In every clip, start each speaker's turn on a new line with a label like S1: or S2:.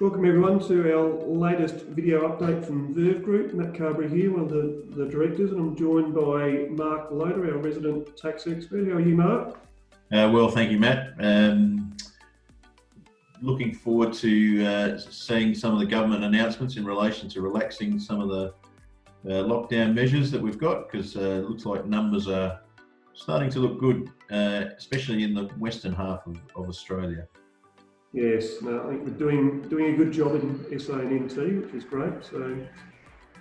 S1: Welcome everyone to our latest video update from Verve Group. Matt Carberry here, one of the directors, and I'm joined by Marc, our resident tax expert. How are you, Marc?
S2: Well, thank you, Matt. Looking forward to seeing some of the government announcements in relation to relaxing some of the lockdown measures that we've got, because it looks like numbers are starting to look good, especially in the western half of Australia.
S1: Yes, no, I think we're doing a good job in SA and NT, which is great. So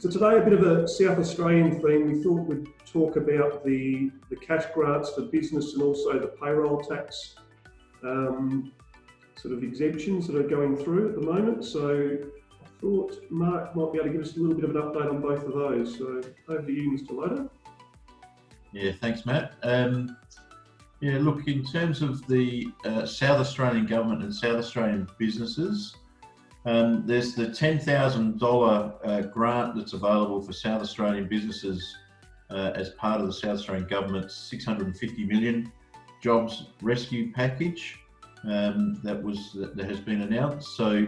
S1: today, a bit of a South Australian theme. We thought we'd talk about the cash grants for business and also the payroll tax sort of exemptions that are going through at the moment. So I thought Marc might be able to give us a little bit of an update on both of those. So over to you, Mr. Loader.
S2: Yeah, thanks, Matt. Yeah, look, in terms of the South Australian government and South Australian businesses, there's the $10,000 grant that's available for South Australian businesses as part of the South Australian government's $650 million jobs rescue package that has been announced. So,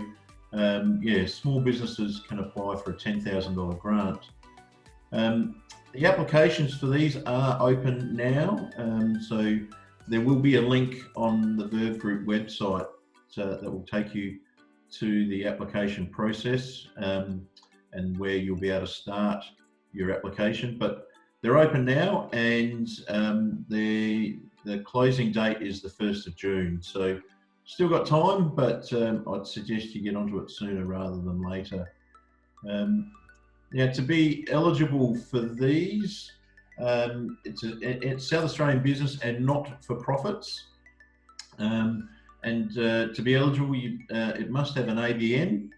S2: yeah, small businesses can apply for a $10,000 grant. The applications for these are open now, so there will be a link on the Verve Group website that will take you to the application process and where you'll be able to start your application. But they're open now, and the closing date is the 1st of June. So still got time, but I'd suggest you get onto it sooner rather than later. Now, to be eligible for these, it's South Australian business and not-for-profits. And to be eligible, it must have an ABN.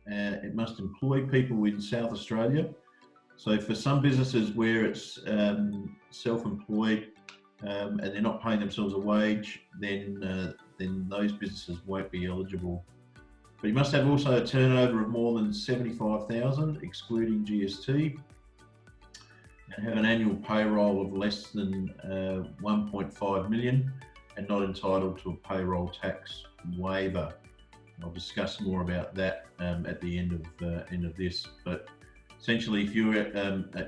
S2: It must employ people in South Australia. So for some businesses where it's self-employed and they're not paying themselves a wage, then those businesses won't be eligible. But you must have also a turnover of more than 75,000, excluding GST, and have an annual payroll of less than 1.5 million, and not entitled to a payroll tax waiver. I'll discuss more about that at the end of this. But essentially, if you're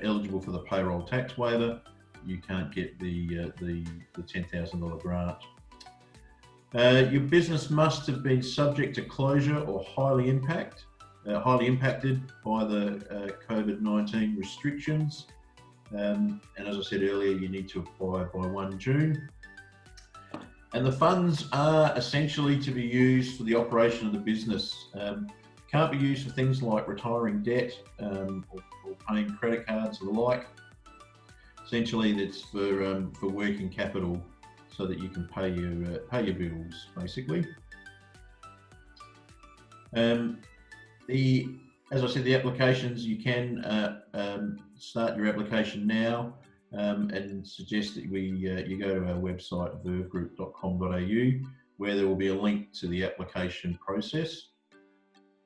S2: eligible for the payroll tax waiver, you can't get the $10,000 grant. Your business must have been subject to closure or highly impacted by the COVID-19 restrictions. And as I said earlier, you need to apply by 1 June. And the funds are essentially to be used for the operation of the business. Can't be used for things like retiring debt or paying credit cards or the like. Essentially, that's for working capital, so that you can pay your bills, basically. As I said, the applications, you can start your application now, and suggest that you go to our website, vervegroup.com.au, where there will be a link to the application process.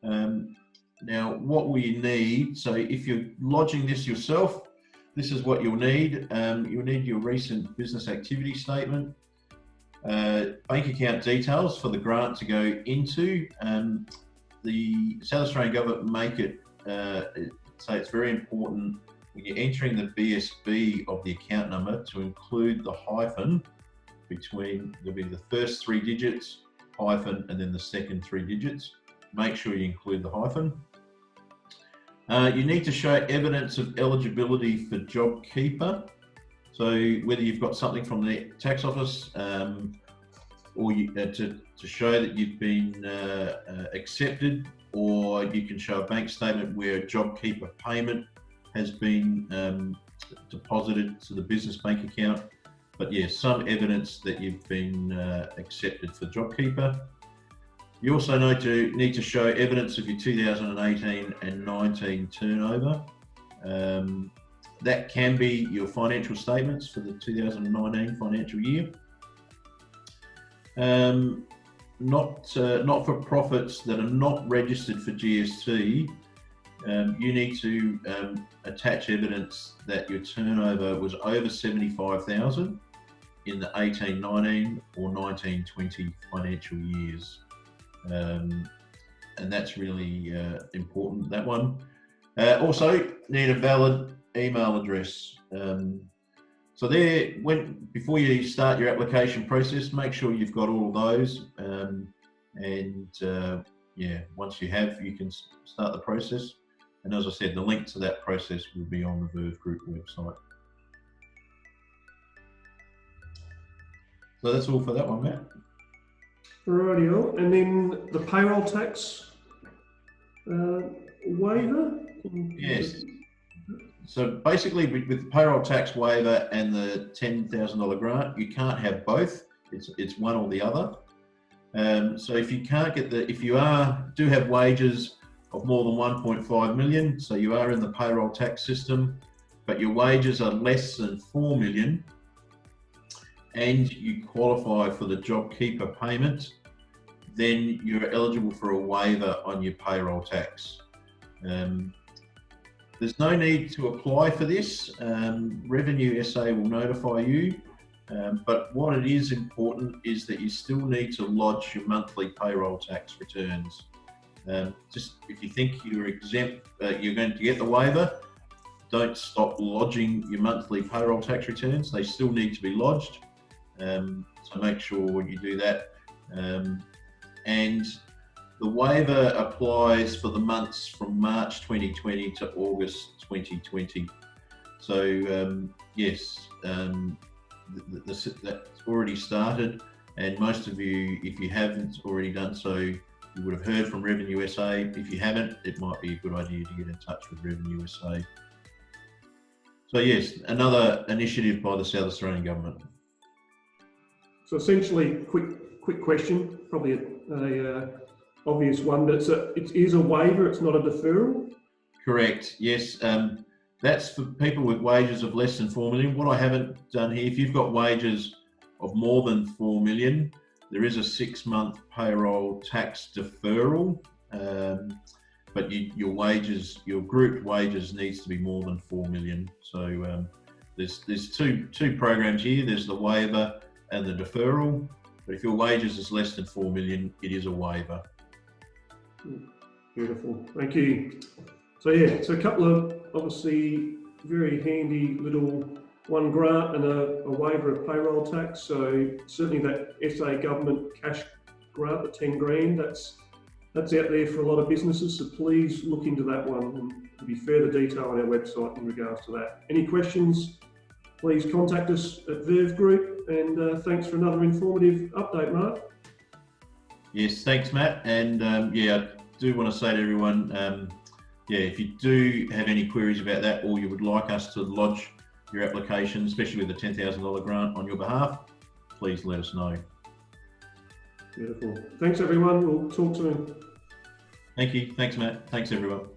S2: Now, what we need, so if you're lodging this yourself, this is what you'll need. You'll need your recent business activity statement, bank account details for the grant to go into. The South Australian government make it say it's very important when you're entering the BSB of the account number to include the hyphen between, there'll be the first 3 digits, hyphen, and then the second 3 digits. Make sure you include the hyphen. You need to show evidence of eligibility for JobKeeper. So whether you've got something from the tax office or to show that you've been accepted, or you can show a bank statement where a JobKeeper payment has been deposited to the business bank account. But yeah, some evidence that you've been accepted for JobKeeper. You also need to show evidence of your 2018 and 19 turnover. That can be your financial statements for the 2019 financial year. Not-for-profits that are not registered for GST, you need to attach evidence that your turnover was over 75,000 in the 18-19 or 19-20 financial years. and that's really important, that one. Also, need a valid email address. So there, before you start your application process, make sure you've got all of those. Yeah, once you have, you can start the process. And as I said, the link to that process will be on the Verve Group website. So that's all for that one, Matt.
S1: Rightio. And then the payroll tax waiver?
S2: Yes. So basically, with the payroll tax waiver and the $10,000 grant, you can't have both. It's one or the other. So if you can't get if you do have wages of more than 1.5 million, so you are in the payroll tax system, but your wages are less than 4 million, and you qualify for the JobKeeper payment, then you're eligible for a waiver on your payroll tax. There's no need to apply for this. Revenue SA will notify you, but what it is important is that you still need to lodge your monthly payroll tax returns. Just if you think you're exempt, you're going to get the waiver, don't stop lodging your monthly payroll tax returns. They still need to be lodged. So make sure you do that. And the waiver applies for the months from March 2020 to August 2020. So yes, that's already started, and most of you, if you haven't already done so, you would have heard from Revenue SA. If you haven't, it might be a good idea to get in touch with Revenue SA. So yes, another initiative by the South Australian Government.
S1: So essentially, quick question, probably a obvious one, but it is a waiver, it's not a deferral? Correct,
S2: yes. That's for people with wages of less than 4 million. What I haven't done here, if you've got wages of more than 4 million, there is a 6-month payroll tax deferral, but your group wages needs to be more than 4 million. So there's two programs here. There's the waiver and the deferral, but if your wages is less than 4 million, it is a waiver.
S1: Beautiful, thank you. So yeah, so a couple of obviously very handy little one grant and a waiver of payroll tax. So certainly that SA government cash grant, the 10 grand, that's out there for a lot of businesses. So please look into that one, and there'll be further detail on our website in regards to that. Any questions, please contact us at Verve Group, and thanks for another informative update, Marc.
S2: Yes, thanks, Matt. And yeah, I do want to say to everyone, yeah, if you do have any queries about that, or you would like us to lodge your application, especially with the $10,000 grant on your behalf, please let us know.
S1: Beautiful. Thanks, everyone. We'll talk soon.
S2: Thank you. Thanks, Matt. Thanks, everyone.